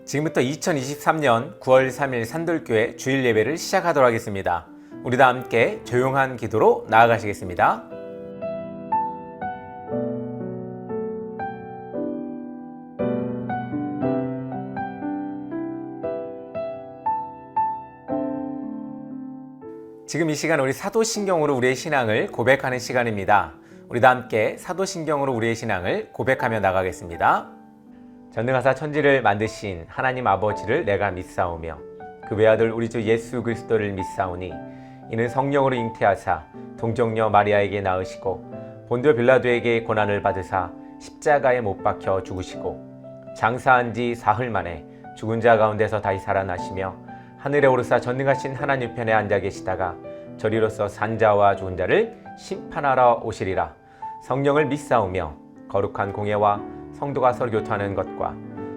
지금부터 2023년 9월 3일 산돌교회 주일 예배를 시작하도록 하겠습니다. 우리 다 함께 조용한 기도로 나아가시겠습니다. 지금 이 시간 우리 사도신경으로 우리의 신앙을 고백하는 시간입니다. 우리 다 함께 사도신경으로 우리의 신앙을 고백하며 나가겠습니다. 전능하사 천지를 만드신 하나님 아버지를 내가 믿사오며 그 외아들 우리 주 예수 그리스도를 믿사오니 이는 성령으로 잉태하사 동정녀 마리아에게 낳으시고 본디오 빌라도에게 고난을 받으사 십자가에 못 박혀 죽으시고 장사한 지 사흘 만에 죽은 자 가운데서 다시 살아나시며 하늘에 오르사 전능하신 하나님 편에 앉아 계시다가 저리로서 산자와 죽은 자를 심판하러 오시리라. 성령을 믿사오며 거룩한 공예와 성도가 서로 교통하는 것과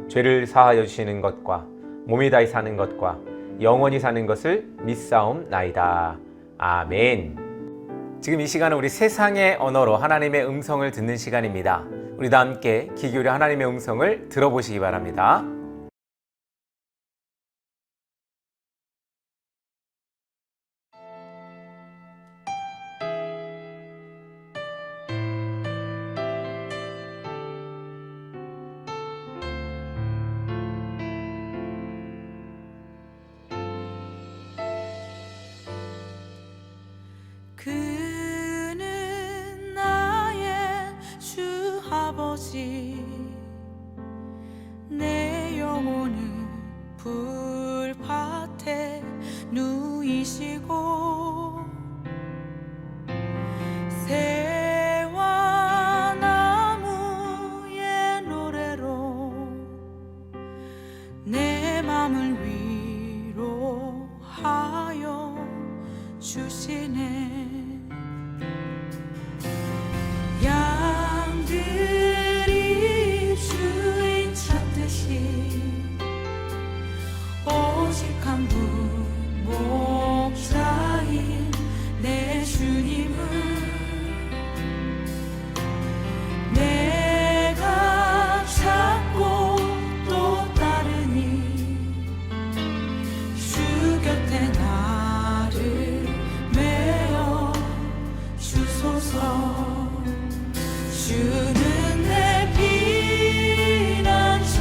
죄를 사하여 주시는 것과 몸이 다히 사는 것과 영원히 사는 것을 믿사옵나이다. 아멘. 지금 이 시간은 우리 세상의 언어로 하나님의 음성을 듣는 시간입니다. 우리 다 함께 귀 기울여 하나님의 음성을 들어보시기 바랍니다. 그는 나의 주 아버지, 내 영혼은 불밭에 누이시고 새와 나무의 노래로 내 맘을 위로하여 주시네. 양들이 주인 찾듯이 오직 한 분 목자인 내 주님을 내가 찾고 또 따르니 주 곁에 나를 메어 주소서. 주는 내 피난처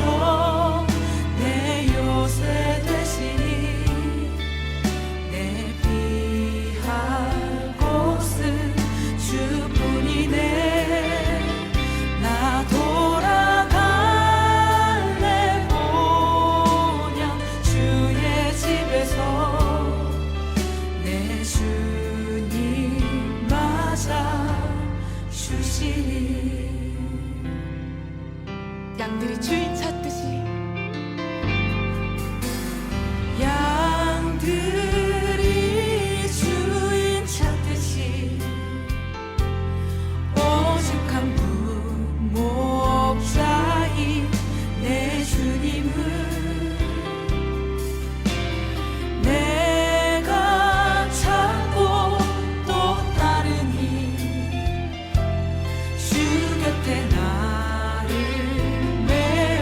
내 요새 되시니 내 피할 곳은 주뿐이네. 나 돌아갈래 본향 주의 집에서 내 주님 맞아 주시니. 양들이 주인 찾듯이 양들이 주인 찾듯이 오직 한 분 목자인 내 주님을 내가 찾고 또 따르니 주 곁에 나를 메어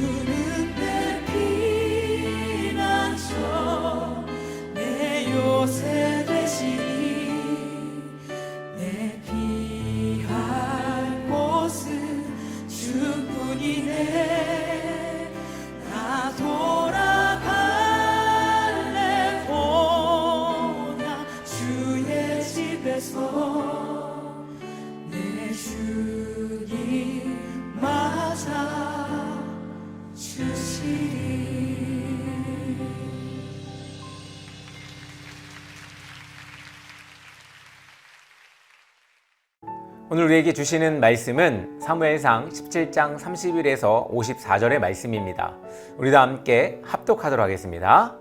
주는 내 피난처 내 요새 되시니 내 피할 곳은 주뿐이네 나 돌아갈래 보나 주의 집에서 내 주님 맞아 주시리. 오늘 우리에게 주시는 말씀은 사무엘상 17장 30일에서 54절의 말씀입니다. 우리도 함께 합독하도록 하겠습니다.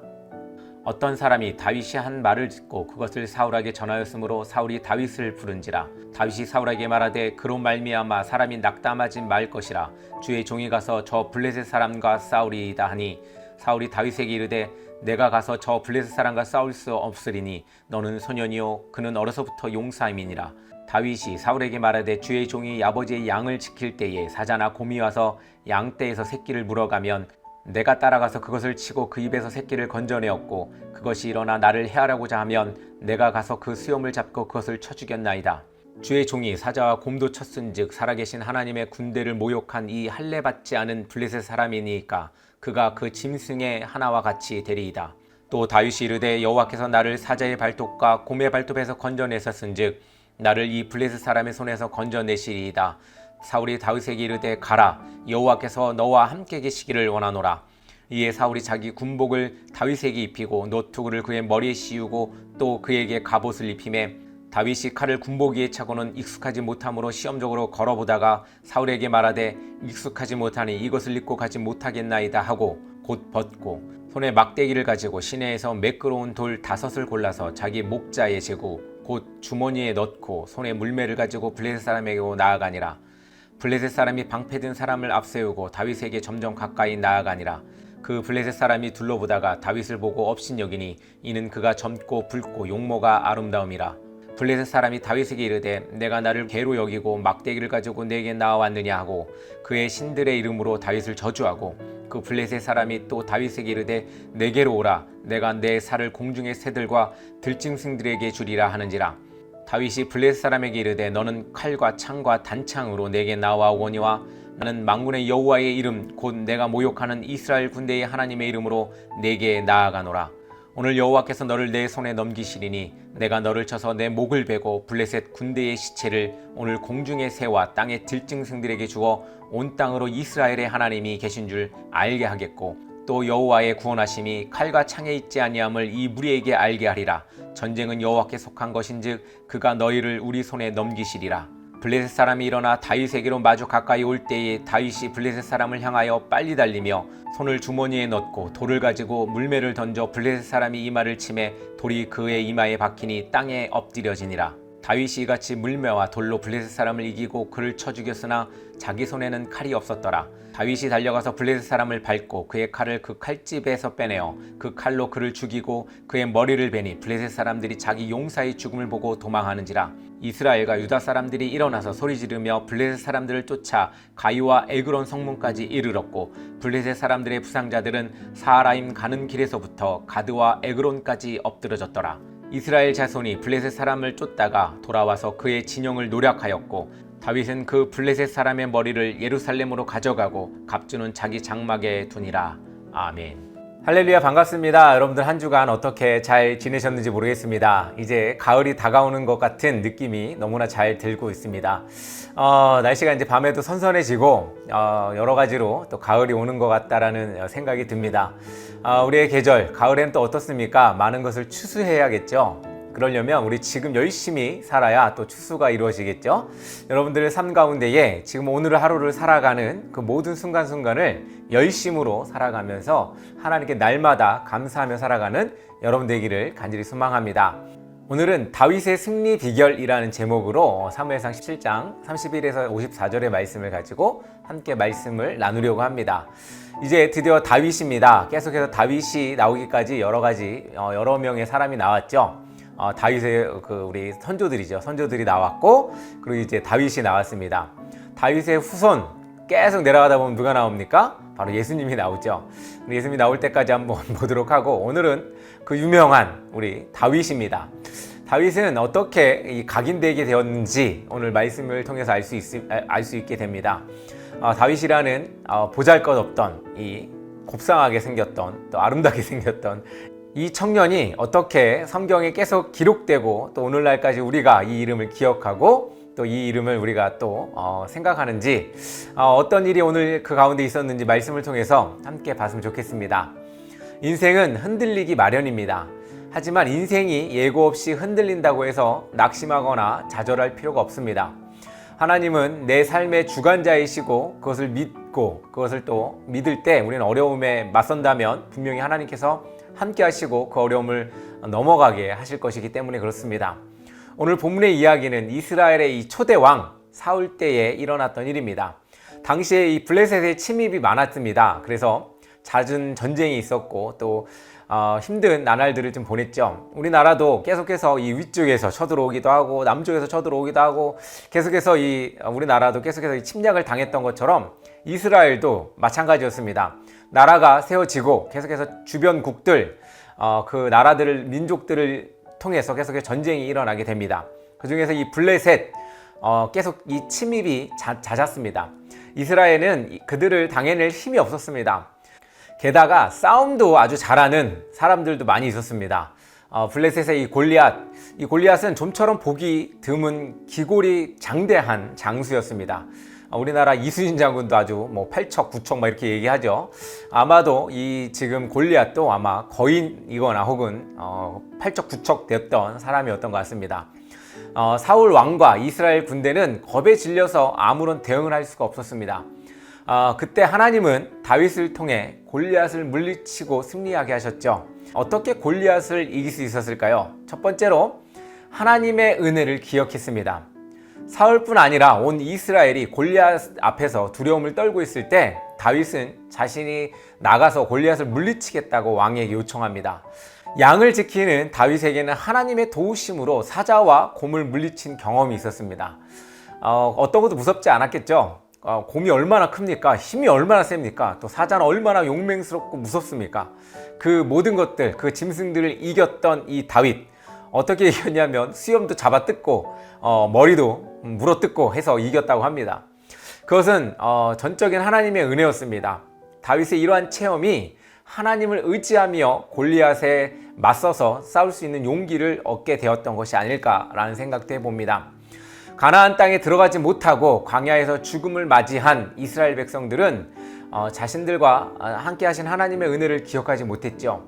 어떤 사람이 다윗이 한 말을 듣고 그것을 사울에게 전하였으므로 사울이 다윗을 부른지라. 다윗이 사울에게 말하되 그로 말미암아 사람이 낙담하지 말 것이라. 주의 종이 가서 저 블레셋 사람과 싸우리이다 하니 사울이 다윗에게 이르되 내가 가서 저 블레셋 사람과 싸울 수 없으리니 너는 소년이요 그는 어려서부터 용사임이니라. 다윗이 사울에게 말하되 주의 종이 아버지의 양을 지킬 때에 사자나 곰이 와서 양떼에서 새끼를 물어가면 내가 따라가서 그것을 치고 그 입에서 새끼를 건져내었고 그것이 일어나 나를 해하려고자 하면 내가 가서 그 수염을 잡고 그것을 쳐 죽였나이다. 주의 종이 사자와 곰도 쳤은즉 살아계신 하나님의 군대를 모욕한 이 할례 받지 않은 블레셋 사람이니까 그가 그 짐승의 하나와 같이 되리이다. 또 다윗이 이르되 여호와께서 나를 사자의 발톱과 곰의 발톱에서 건져내셨은즉 나를 이 블레셋 사람의 손에서 건져내시리이다. 사울이 다윗에게 이르되 가라 여호와께서 너와 함께 계시기를 원하노라. 이에 사울이 자기 군복을 다윗에게 입히고 노투구를 그의 머리에 씌우고 또 그에게 갑옷을 입히매 다윗이 칼을 군복 위에 차고는 익숙하지 못함으로 시험적으로 걸어보다가 사울에게 말하되 익숙하지 못하니 이것을 입고 가지 못하겠나이다 하고 곧 벗고 손에 막대기를 가지고 시내에서 매끄러운 돌 5을 골라서 자기 목자에 재고 곧 주머니에 넣고 손에 물매를 가지고 블레셋 사람에게로 나아가니라. 블레셋 사람이 방패든 사람을 앞세우고 다윗에게 점점 가까이 나아가니라. 그 블레셋 사람이 둘러보다가 다윗을 보고 업신여기니 이는 그가 젊고 붉고 용모가 아름다움이라. 블레셋 사람이 다윗에게 이르되 내가 나를 개로 여기고 막대기를 가지고 내게 나와왔느냐 하고 그의 신들의 이름으로 다윗을 저주하고 그 블레셋 사람이 또 다윗에게 이르되 내게로 오라 내가 내 살을 공중의 새들과 들짐승들에게 주리라 하는지라. 다윗이 블레셋 사람에게 이르되 너는 칼과 창과 단창으로 내게 나와오거니와 나는 만군의 여호와의 이름 곧 내가 모욕하는 이스라엘 군대의 하나님의 이름으로 내게 나아가노라. 오늘 여호와께서 너를 내 손에 넘기시리니 내가 너를 쳐서 내 목을 베고 블레셋 군대의 시체를 오늘 공중의 새와 땅의 들짐승들에게 주어 온 땅으로 이스라엘의 하나님이 계신 줄 알게 하겠고 또 여호와의 구원하심이 칼과 창에 있지 아니함을 이 무리에게 알게 하리라. 전쟁은 여호와께 속한 것인즉 그가 너희를 우리 손에 넘기시리라. 블레셋 사람이 일어나 다윗에게로 마주 가까이 올 때에 다윗이 블레셋 사람을 향하여 빨리 달리며 손을 주머니에 넣고 돌을 가지고 물매를 던져 블레셋 사람이 이마를 치매 돌이 그의 이마에 박히니 땅에 엎드려지니라. 다윗이 이같이 물매와 돌로 블레셋 사람을 이기고 그를 쳐 죽였으나 자기 손에는 칼이 없었더라. 다윗이 달려가서 블레셋 사람을 밟고 그의 칼을 그 칼집에서 빼내어 그 칼로 그를 죽이고 그의 머리를 베니 블레셋 사람들이 자기 용사의 죽음을 보고 도망하는지라. 이스라엘과 유다 사람들이 일어나서 소리지르며 블레셋 사람들을 쫓아 가이와 에그론 성문까지 이르렀고 블레셋 사람들의 부상자들은 사하라임 가는 길에서부터 가드와 에그론까지 엎드러졌더라. 이스라엘 자손이 블레셋 사람을 쫓다가 돌아와서 그의 진영을 노략하였고 다윗은 그 블레셋 사람의 머리를 예루살렘으로 가져가고 갑주는 자기 장막에 두니라. 아멘. 할렐루야, 반갑습니다. 여러분들 한 주간 어떻게 잘 지내셨는지 모르겠습니다. 이제 가을이 다가오는 것 같은 느낌이 너무나 잘 들고 있습니다. 날씨가 이제 밤에도 선선해지고 여러 가지로 또 가을이 오는 것 같다라는 생각이 듭니다. 우리의 계절, 가을에는 또 어떻습니까? 많은 것을 추수해야겠죠. 그러려면 우리 지금 열심히 살아야 또 추수가 이루어지겠죠. 여러분들의 삶 가운데에 지금 오늘 하루를 살아가는 그 모든 순간순간을 열심으로 살아가면서 하나님께 날마다 감사하며 살아가는 여러분 되기를 간절히 소망합니다. 오늘은 다윗의 승리 비결이라는 제목으로 사무엘상 17장 31에서 54절의 말씀을 가지고 함께 말씀을 나누려고 합니다. 이제 드디어 다윗입니다. 계속해서 다윗이 나오기까지 여러 명의 사람이 나왔죠. 다윗의 우리 선조들이죠. 선조들이 나왔고, 그리고 이제 다윗이 나왔습니다. 다윗의 후손 계속 내려가다 보면 누가 나옵니까? 바로 예수님이 나오죠. 우리 예수님이 나올 때까지 한번 보도록 하고, 오늘은 그 유명한 우리 다윗입니다. 다윗은 어떻게 이 각인되게 되었는지 오늘 말씀을 통해서 알 수 있게 됩니다. 다윗이라는 보잘것없던, 이 곱상하게 생겼던, 또 아름답게 생겼던 이 청년이 어떻게 성경에 계속 기록되고, 또 오늘날까지 우리가 이 이름을 기억하고 또 이 이름을 우리가 또 생각하는지, 어떤 일이 오늘 그 가운데 있었는지 말씀을 통해서 함께 봤으면 좋겠습니다. 인생은 흔들리기 마련입니다. 하지만 인생이 예고 없이 흔들린다고 해서 낙심하거나 좌절할 필요가 없습니다. 하나님은 내 삶의 주관자이시고, 그것을 믿고 그것을 또 믿을 때 우리는 어려움에 맞선다면 분명히 하나님께서 함께 하시고 그 어려움을 넘어가게 하실 것이기 때문에 그렇습니다. 오늘 본문의 이야기는 이스라엘의 이 초대 왕 사울 때에 일어났던 일입니다. 당시에 이 블레셋의 침입이 많았습니다. 그래서 잦은 전쟁이 있었고, 또 힘든 나날들을 좀 보냈죠. 우리나라도 계속해서 이 위쪽에서 쳐들어오기도 하고 남쪽에서 쳐들어오기도 하고, 계속해서 우리나라도 계속해서 이 침략을 당했던 것처럼 이스라엘도 마찬가지였습니다. 나라가 세워지고 계속해서 주변국들, 그 나라들을, 민족들을 통해서 계속해서 전쟁이 일어나게 됩니다. 그 중에서 이 블레셋, 계속 이 침입이 잦았습니다. 이스라엘은 그들을 당해낼 힘이 없었습니다. 게다가 싸움도 아주 잘하는 사람들도 많이 있었습니다. 블레셋의 이 골리앗은 좀처럼 보기 드문 기골이 장대한 장수였습니다. 우리나라 이순신 장군도 아주 뭐 8척, 9척 막 이렇게 얘기하죠. 아마도 이 지금 골리앗도 아마 거인이거나 혹은 8척, 9척 됐던 사람이었던 것 같습니다. 사울 왕과 이스라엘 군대는 겁에 질려서 아무런 대응을 할 수가 없었습니다. 그때 하나님은 다윗을 통해 골리앗을 물리치고 승리하게 하셨죠. 어떻게 골리앗을 이길 수 있었을까요? 첫 번째로 하나님의 은혜를 기억했습니다. 사울뿐 아니라 온 이스라엘이 골리앗 앞에서 두려움을 떨고 있을 때 다윗은 자신이 나가서 골리앗을 물리치겠다고 왕에게 요청합니다. 양을 지키는 다윗에게는 하나님의 도우심으로 사자와 곰을 물리친 경험이 있었습니다. 어떤 것도 무섭지 않았겠죠. 곰이 얼마나 큽니까? 힘이 얼마나 셉니까? 또 사자는 얼마나 용맹스럽고 무섭습니까? 그 모든 것들, 그 짐승들을 이겼던 이 다윗, 어떻게 이겼냐면 수염도 잡아뜯고 머리도 물어뜯고 해서 이겼다고 합니다. 그것은 전적인 하나님의 은혜였습니다. 다윗의 이러한 체험이 하나님을 의지하며 골리앗에 맞서서 싸울 수 있는 용기를 얻게 되었던 것이 아닐까라는 생각도 해봅니다. 가나안 땅에 들어가지 못하고 광야에서 죽음을 맞이한 이스라엘 백성들은 자신들과 함께 하신 하나님의 은혜를 기억하지 못했죠.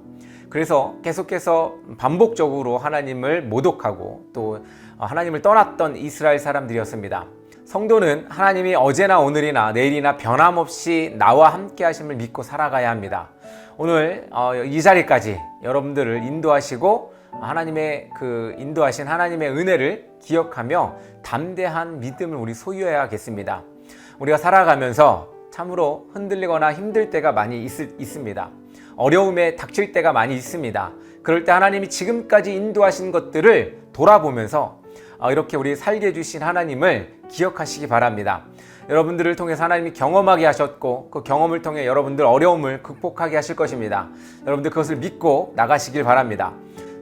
그래서 계속해서 반복적으로 하나님을 모독하고 또 하나님을 떠났던 이스라엘 사람들이었습니다. 성도는 하나님이 어제나 오늘이나 내일이나 변함없이 나와 함께 하심을 믿고 살아가야 합니다. 오늘 이 자리까지 여러분들을 인도하시고 하나님의 그 인도하신 하나님의 은혜를 기억하며 담대한 믿음을 우리 소유해야겠습니다. 우리가 살아가면서 참으로 흔들리거나 힘들 때가 많이 있습니다. 어려움에 닥칠 때가 많이 있습니다. 그럴 때 하나님이 지금까지 인도하신 것들을 돌아보면서 이렇게 우리 살게 해주신 하나님을 기억하시기 바랍니다. 여러분들을 통해서 하나님이 경험하게 하셨고 그 경험을 통해 여러분들 어려움을 극복하게 하실 것입니다. 여러분들 그것을 믿고 나가시길 바랍니다.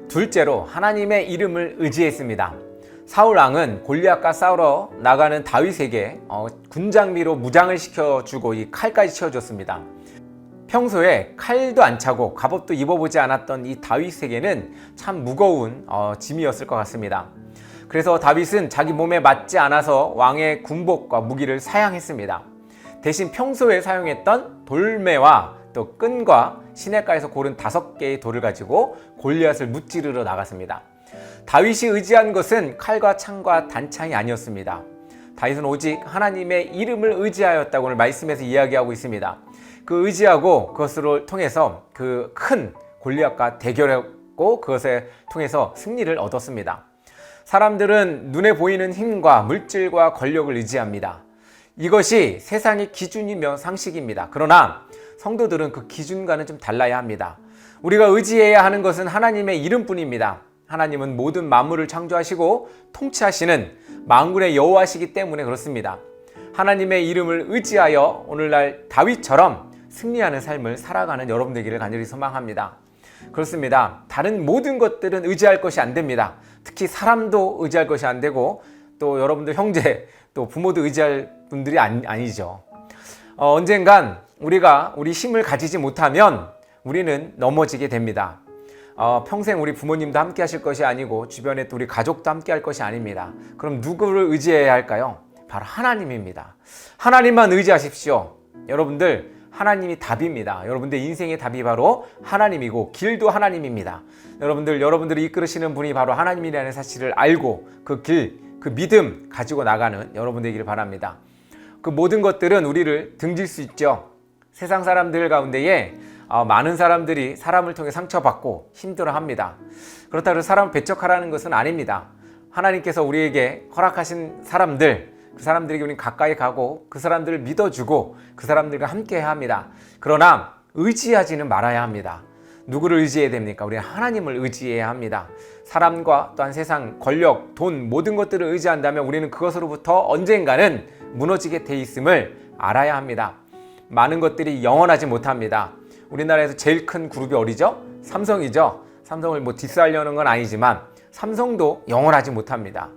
둘째로 하나님의 이름을 의지했습니다. 사울 왕은 골리앗과 싸우러 나가는 다윗에게 군장미로 무장을 시켜주고 이 칼까지 채워줬습니다. 평소에 칼도 안 차고 갑옷도 입어보지 않았던 이 다윗에게는 참 무거운 짐이었을 것 같습니다. 그래서 다윗은 자기 몸에 맞지 않아서 왕의 군복과 무기를 사양했습니다. 대신 평소에 사용했던 돌매와 또 끈과 시냇가에서 고른 5개의 돌을 가지고 골리앗을 무찌르러 나갔습니다. 다윗이 의지한 것은 칼과 창과 단창이 아니었습니다. 다윗은 오직 하나님의 이름을 의지하였다고 오늘 말씀에서 이야기하고 있습니다. 그 의지하고 그것을 통해서 그 큰 골리앗과 대결했고 그것을 통해서 승리를 얻었습니다. 사람들은 눈에 보이는 힘과 물질과 권력을 의지합니다. 이것이 세상의 기준이며 상식입니다. 그러나 성도들은 그 기준과는 좀 달라야 합니다. 우리가 의지해야 하는 것은 하나님의 이름뿐입니다. 하나님은 모든 만물을 창조하시고 통치하시는 만군의 여호와시기 때문에 그렇습니다. 하나님의 이름을 의지하여 오늘날 다윗처럼 승리하는 삶을 살아가는 여러분 되기를 간절히 소망합니다. 그렇습니다. 다른 모든 것들은 의지할 것이 안 됩니다. 특히 사람도 의지할 것이 안 되고 또 여러분들 형제 또 부모도 의지할 분들이 아니죠. 언젠간 우리가 우리 힘을 가지지 못하면 우리는 넘어지게 됩니다. 평생 우리 부모님도 함께 하실 것이 아니고 주변에 또 우리 가족도 함께 할 것이 아닙니다. 그럼 누구를 의지해야 할까요? 바로 하나님입니다. 하나님만 의지하십시오. 여러분들 하나님이 답입니다. 여러분들 인생의 답이 바로 하나님이고 길도 하나님입니다. 여러분들이 이끌으시는 분이 바로 하나님이라는 사실을 알고 그 길, 그 믿음 가지고 나가는 여러분 되기를 바랍니다. 그 모든 것들은 우리를 등질 수 있죠. 세상 사람들 가운데에 많은 사람들이 사람을 통해 상처받고 힘들어합니다. 그렇다고 해서 사람을 배척하라는 것은 아닙니다. 하나님께서 우리에게 허락하신 사람들, 그 사람들에게 우리는 가까이 가고 그 사람들을 믿어주고 그 사람들과 함께해야 합니다. 그러나 의지하지는 말아야 합니다. 누구를 의지해야 됩니까? 우리는 하나님을 의지해야 합니다. 사람과 또한 세상, 권력, 돈 모든 것들을 의지한다면 우리는 그것으로부터 언젠가는 무너지게 돼 있음을 알아야 합니다. 많은 것들이 영원하지 못합니다. 우리나라에서 제일 큰 그룹이 어디죠? 삼성이죠. 삼성을 디스하려는 건 아니지만 삼성도 영원하지 못합니다.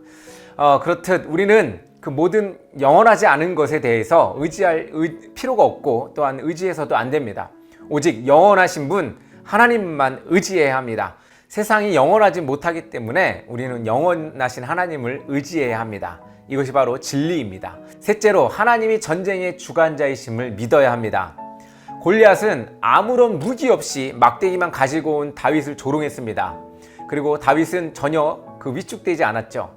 그렇듯 우리는 그 모든 영원하지 않은 것에 대해서 의지할 필요가 없고 또한 의지해서도 안 됩니다. 오직 영원하신 분 하나님만 의지해야 합니다. 세상이 영원하지 못하기 때문에 우리는 영원하신 하나님을 의지해야 합니다. 이것이 바로 진리입니다. 셋째로 하나님이 전쟁의 주관자이심을 믿어야 합니다. 골리앗은 아무런 무기 없이 막대기만 가지고 온 다윗을 조롱했습니다. 그리고 다윗은 전혀 위축되지 않았죠.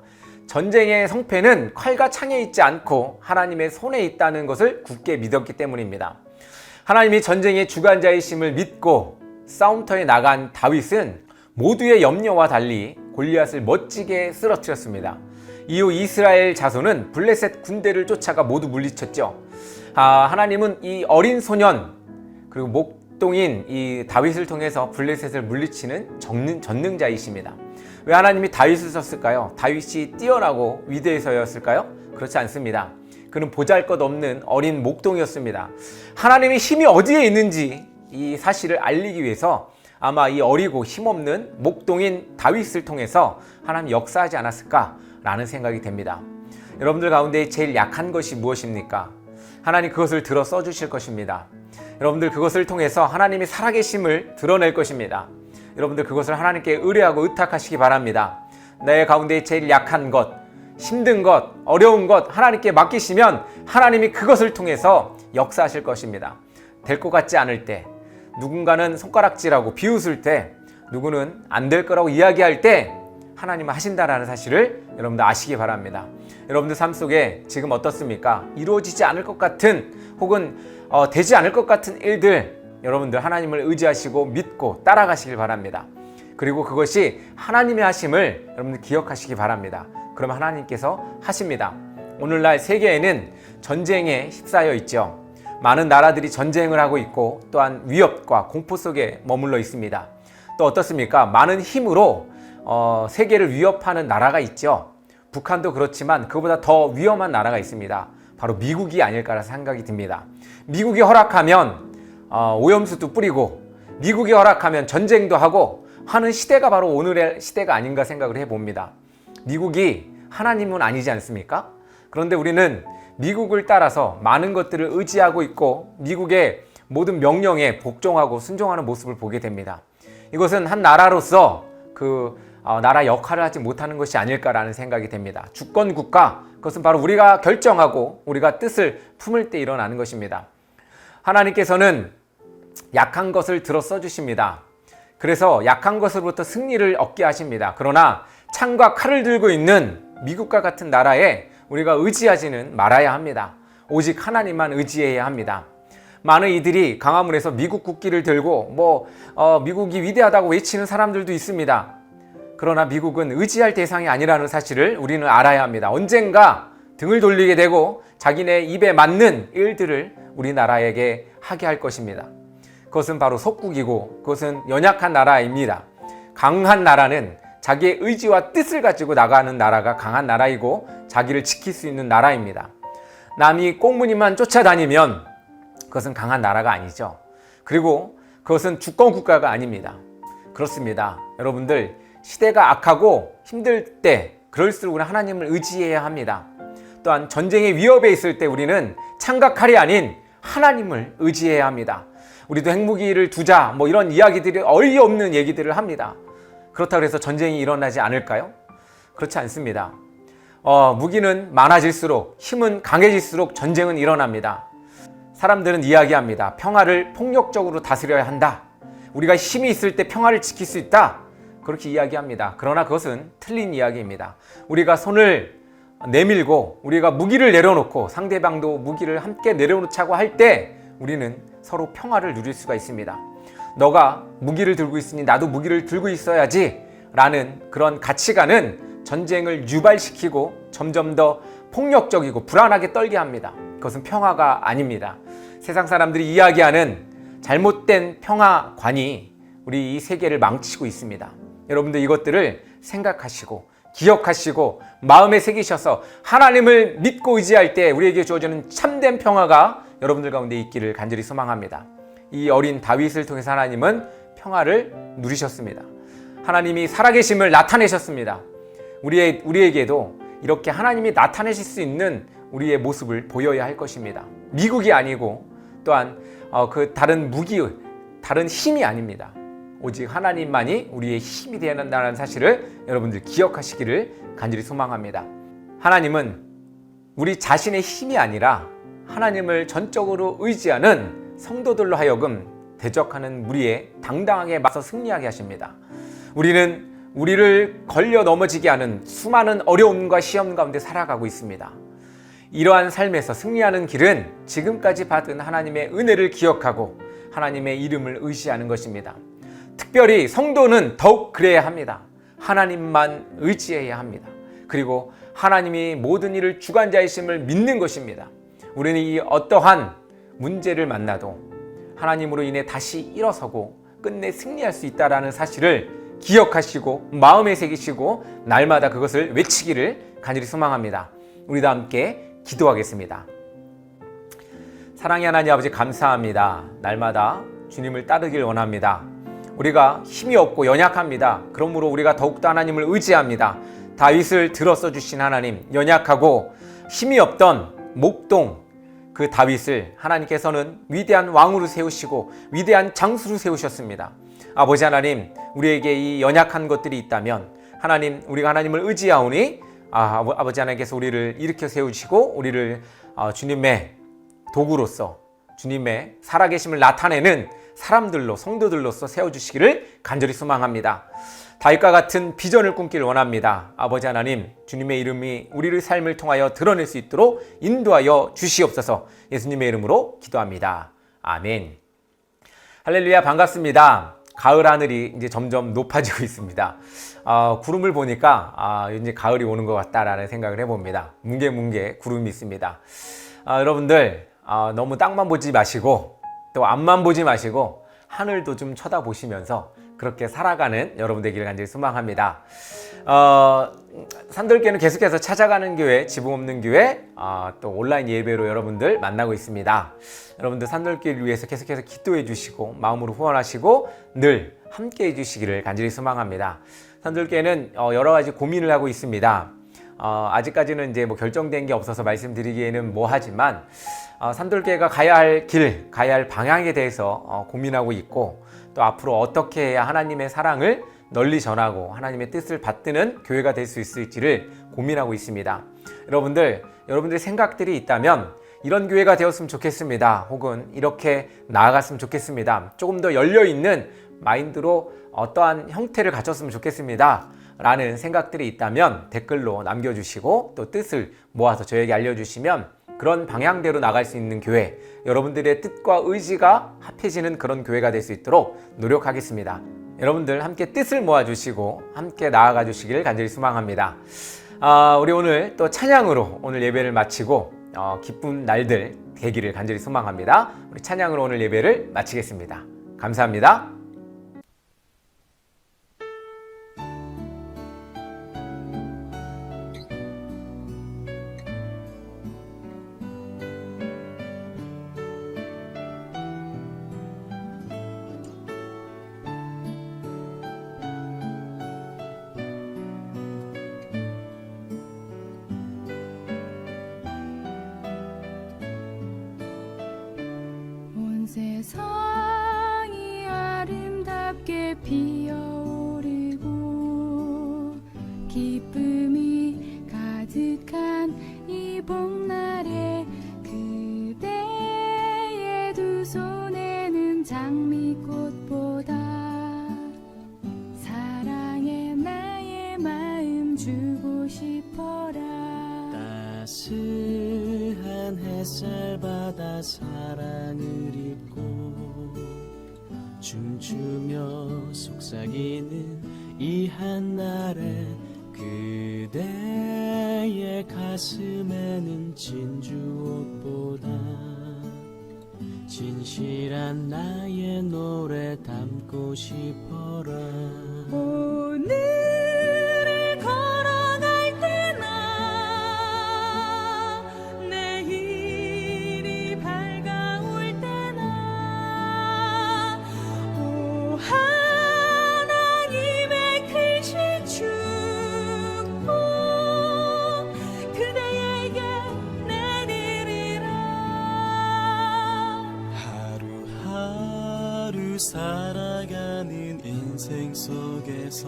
전쟁의 성패는 칼과 창에 있지 않고 하나님의 손에 있다는 것을 굳게 믿었기 때문입니다. 하나님이 전쟁의 주관자이심을 믿고 싸움터에 나간 다윗은 모두의 염려와 달리 골리앗을 멋지게 쓰러뜨렸습니다. 이후 이스라엘 자손은 블레셋 군대를 쫓아가 모두 물리쳤죠. 하나님은 이 어린 소년 그리고 목동인 이 다윗을 통해서 블레셋을 물리치는 전능자이십니다. 왜 하나님이 다윗을 썼을까요? 다윗이 뛰어나고 위대해서였을까요? 그렇지 않습니다. 그는 보잘것없는 어린 목동이었습니다. 하나님의 힘이 어디에 있는지 이 사실을 알리기 위해서 아마 이 어리고 힘없는 목동인 다윗을 통해서 하나님이 역사하지 않았을까라는 생각이 됩니다. 여러분들 가운데 제일 약한 것이 무엇입니까? 하나님 그것을 들어 써주실 것입니다. 여러분들 그것을 통해서 하나님이 살아계심을 드러낼 것입니다. 여러분들 그것을 하나님께 의뢰하고 의탁하시기 바랍니다. 내 가운데 제일 약한 것, 힘든 것, 어려운 것 하나님께 맡기시면 하나님이 그것을 통해서 역사하실 것입니다. 될 것 같지 않을 때, 누군가는 손가락질하고 비웃을 때, 누구는 안 될 거라고 이야기할 때 하나님은 하신다라는 사실을 여러분들 아시기 바랍니다. 여러분들 삶 속에 지금 어떻습니까? 이루어지지 않을 것 같은 혹은 되지 않을 것 같은 일들 여러분들 하나님을 의지하시고 믿고 따라가시길 바랍니다. 그리고 그것이 하나님의 하심을 여러분들 기억하시기 바랍니다. 그러면 하나님께서 하십니다. 오늘날 세계에는 전쟁에 휩싸여 있죠. 많은 나라들이 전쟁을 하고 있고 또한 위협과 공포 속에 머물러 있습니다. 또 어떻습니까? 많은 힘으로 세계를 위협하는 나라가 있죠. 북한도 그렇지만 그보다 더 위험한 나라가 있습니다. 바로 미국이 아닐까라는 생각이 듭니다. 미국이 허락하면 오염수도 뿌리고 미국이 허락하면 전쟁도 하고 하는 시대가 바로 오늘의 시대가 아닌가 생각을 해봅니다. 미국이 하나님은 아니지 않습니까? 그런데 우리는 미국을 따라서 많은 것들을 의지하고 있고 미국의 모든 명령에 복종하고 순종하는 모습을 보게 됩니다. 이것은 한 나라로서 나라 역할을 하지 못하는 것이 아닐까라는 생각이 됩니다. 주권 국가, 그것은 바로 우리가 결정하고 우리가 뜻을 품을 때 일어나는 것입니다. 하나님께서는 약한 것을 들어 써주십니다. 그래서 약한 것으로부터 승리를 얻게 하십니다. 그러나 창과 칼을 들고 있는 미국과 같은 나라에 우리가 의지하지는 말아야 합니다. 오직 하나님만 의지해야 합니다. 많은 이들이 강화문에서 미국 국기를 들고 미국이 위대하다고 외치는 사람들도 있습니다. 그러나 미국은 의지할 대상이 아니라는 사실을 우리는 알아야 합니다. 언젠가 등을 돌리게 되고 자기네 입에 맞는 일들을 우리나라에게 하게 할 것입니다. 그것은 바로 속국이고 그것은 연약한 나라입니다. 강한 나라는 자기의 의지와 뜻을 가지고 나가는 나라가 강한 나라이고 자기를 지킬 수 있는 나라입니다. 남이 꽁무니만 쫓아다니면 그것은 강한 나라가 아니죠. 그리고 그것은 주권 국가가 아닙니다. 그렇습니다. 여러분들, 시대가 악하고 힘들 때 그럴수록 우리는 하나님을 의지해야 합니다. 또한 전쟁의 위협에 있을 때 우리는 창각칼이 아닌 하나님을 의지해야 합니다. 우리도 핵무기를 두자 뭐 이런 이야기들이 어이없는 얘기들을 합니다. 그렇다고 해서 전쟁이 일어나지 않을까요? 그렇지 않습니다. 무기는 많아질수록, 힘은 강해질수록 전쟁은 일어납니다. 사람들은 이야기합니다. 평화를 폭력적으로 다스려야 한다. 우리가 힘이 있을 때 평화를 지킬 수 있다. 그렇게 이야기합니다. 그러나 그것은 틀린 이야기입니다. 우리가 손을 내밀고 우리가 무기를 내려놓고 상대방도 무기를 함께 내려놓자고 할 때 우리는 서로 평화를 누릴 수가 있습니다. 너가 무기를 들고 있으니 나도 무기를 들고 있어야지 라는 그런 가치관은 전쟁을 유발시키고 점점 더 폭력적이고 불안하게 떨게 합니다. 그것은 평화가 아닙니다. 세상 사람들이 이야기하는 잘못된 평화관이 우리 이 세계를 망치고 있습니다. 여러분들 이것들을 생각하시고 기억하시고 마음에 새기셔서 하나님을 믿고 의지할 때 우리에게 주어지는 참된 평화가 여러분들 가운데 있기를 간절히 소망합니다. 이 어린 다윗을 통해서 하나님은 평화를 누리셨습니다. 하나님이 살아계심을 나타내셨습니다. 우리에게도 이렇게 하나님이 나타내실 수 있는 우리의 모습을 보여야 할 것입니다. 미국이 아니고 또한 그 다른 무기, 다른 힘이 아닙니다. 오직 하나님만이 우리의 힘이 되어야 한다는 사실을 여러분들 기억하시기를 간절히 소망합니다. 하나님은 우리 자신의 힘이 아니라 하나님을 전적으로 의지하는 성도들로 하여금 대적하는 무리에 당당하게 맞서 승리하게 하십니다. 우리는 우리를 걸려 넘어지게 하는 수많은 어려움과 시험 가운데 살아가고 있습니다. 이러한 삶에서 승리하는 길은 지금까지 받은 하나님의 은혜를 기억하고 하나님의 이름을 의지하는 것입니다. 특별히 성도는 더욱 그래야 합니다. 하나님만 의지해야 합니다. 그리고 하나님이 모든 일을 주관자이심을 믿는 것입니다. 우리는 이 어떠한 문제를 만나도 하나님으로 인해 다시 일어서고 끝내 승리할 수 있다는 사실을 기억하시고 마음에 새기시고 날마다 그것을 외치기를 간절히 소망합니다. 우리 다 함께 기도하겠습니다. 사랑의 하나님 아버지, 감사합니다. 날마다 주님을 따르길 원합니다. 우리가 힘이 없고 연약합니다. 그러므로 우리가 더욱더 하나님을 의지합니다. 다윗을 들어서 주신 하나님, 연약하고 힘이 없던 목동 그 다윗을 하나님께서는 위대한 왕으로 세우시고 위대한 장수로 세우셨습니다. 아버지 하나님, 우리에게 이 연약한 것들이 있다면 하나님, 우리가 하나님을 의지하오니 아버지 하나님께서 우리를 일으켜 세우시고 우리를 주님의 도구로서 주님의 살아계심을 나타내는 사람들로, 성도들로서 세워주시기를 간절히 소망합니다. 다윗과 같은 비전을 꿈기를 원합니다. 아버지 하나님, 주님의 이름이 우리의 삶을 통하여 드러낼 수 있도록 인도하여 주시옵소서. 예수님의 이름으로 기도합니다. 아멘. 할렐루야, 반갑습니다. 가을 하늘이 이제 점점 높아지고 있습니다. 구름을 보니까 이제 가을이 오는 것 같다라는 생각을 해봅니다. 뭉게뭉게 구름이 있습니다. 여러분들 너무 땅만 보지 마시고 또 앞만 보지 마시고 하늘도 좀 쳐다보시면서 그렇게 살아가는 여러분 되기를 간절히 소망합니다. 산돌교회는 계속해서 찾아가는 교회, 지붕 없는 교회, 또 온라인 예배로 여러분들 만나고 있습니다. 여러분들 산돌교회를 위해서 계속해서 기도해 주시고 마음으로 후원하시고 늘 함께 해 주시기를 간절히 소망합니다. 산돌교회는 여러 가지 고민을 하고 있습니다. 아직까지는 이제 뭐 결정된 게 없어서 말씀드리기에는 뭐하지만 산돌교회가 가야 할 길, 가야 할 방향에 대해서 고민하고 있고 또 앞으로 어떻게 해야 하나님의 사랑을 널리 전하고 하나님의 뜻을 받드는 교회가 될 수 있을지를 고민하고 있습니다. 여러분들의 생각들이 있다면 이런 교회가 되었으면 좋겠습니다. 혹은 이렇게 나아갔으면 좋겠습니다. 조금 더 열려있는 마인드로 어떠한 형태를 갖췄으면 좋겠습니다. 라는 생각들이 있다면 댓글로 남겨주시고 또 뜻을 모아서 저에게 알려주시면 그런 방향대로 나갈 수 있는 교회, 여러분들의 뜻과 의지가 합해지는 그런 교회가 될 수 있도록 노력하겠습니다. 여러분들 함께 뜻을 모아주시고 함께 나아가 주시기를 간절히 소망합니다. 우리 오늘 또 찬양으로 오늘 예배를 마치고 기쁜 날들 되기를 간절히 소망합니다. 우리 찬양으로 오늘 예배를 마치겠습니다. 감사합니다. 옷보다 사랑에 나의 마음 주고 싶어라. 따스한 햇살 받아 사랑을 입고 춤추며 속삭이는 이 한날에 그대의 가슴에는 진주 옷보다 진실한 나의 노래 담고 싶어라. 오늘을 걸어갈 때나 내일이 밝아올 때나 오 하나님의 크신 축복 그대에게 내리리라. 하루하루 살아가는 인생 속에서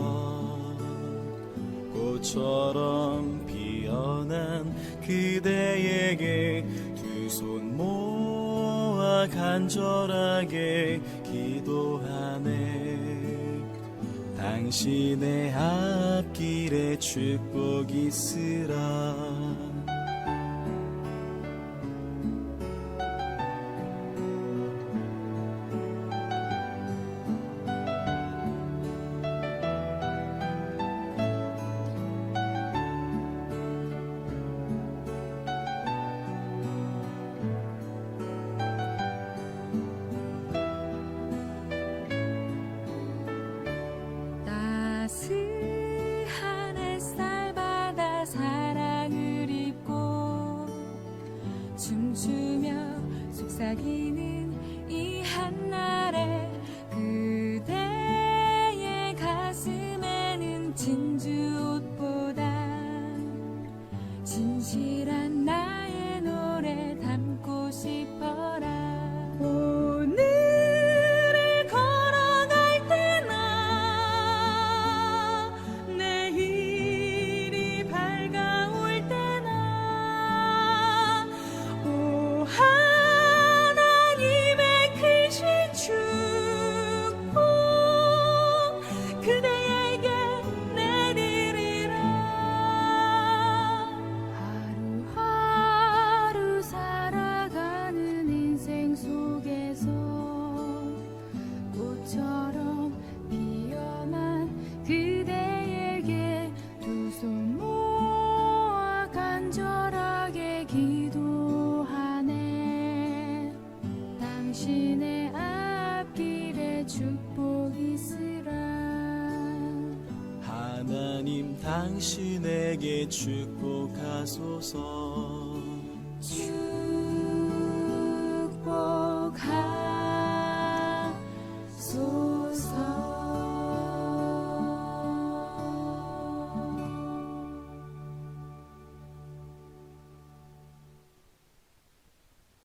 꽃처럼 피어난 그대에게 두 손 모아 간절하게 기도하네. 당신의 앞길에 축복 있으라. 따스한 햇살 받아 사랑을 입고 춤추며 속삭이는 이 한날에 그대의 가슴에는 진주 옷보다 진실한 나의 노래 담고 싶어라. 오늘을 걸어갈 때나 내일이 밝아올 때나 오 하나님의 크신 축복 그대에게 내리리라. 하루하루 살아가는 인생 속에서 꽃처럼 피어난 그대에게 두 손 모아 간절하게 기도하네. 당신의 앞길에 축복 있으라. 하나님 당신에게 축복하소서. 축복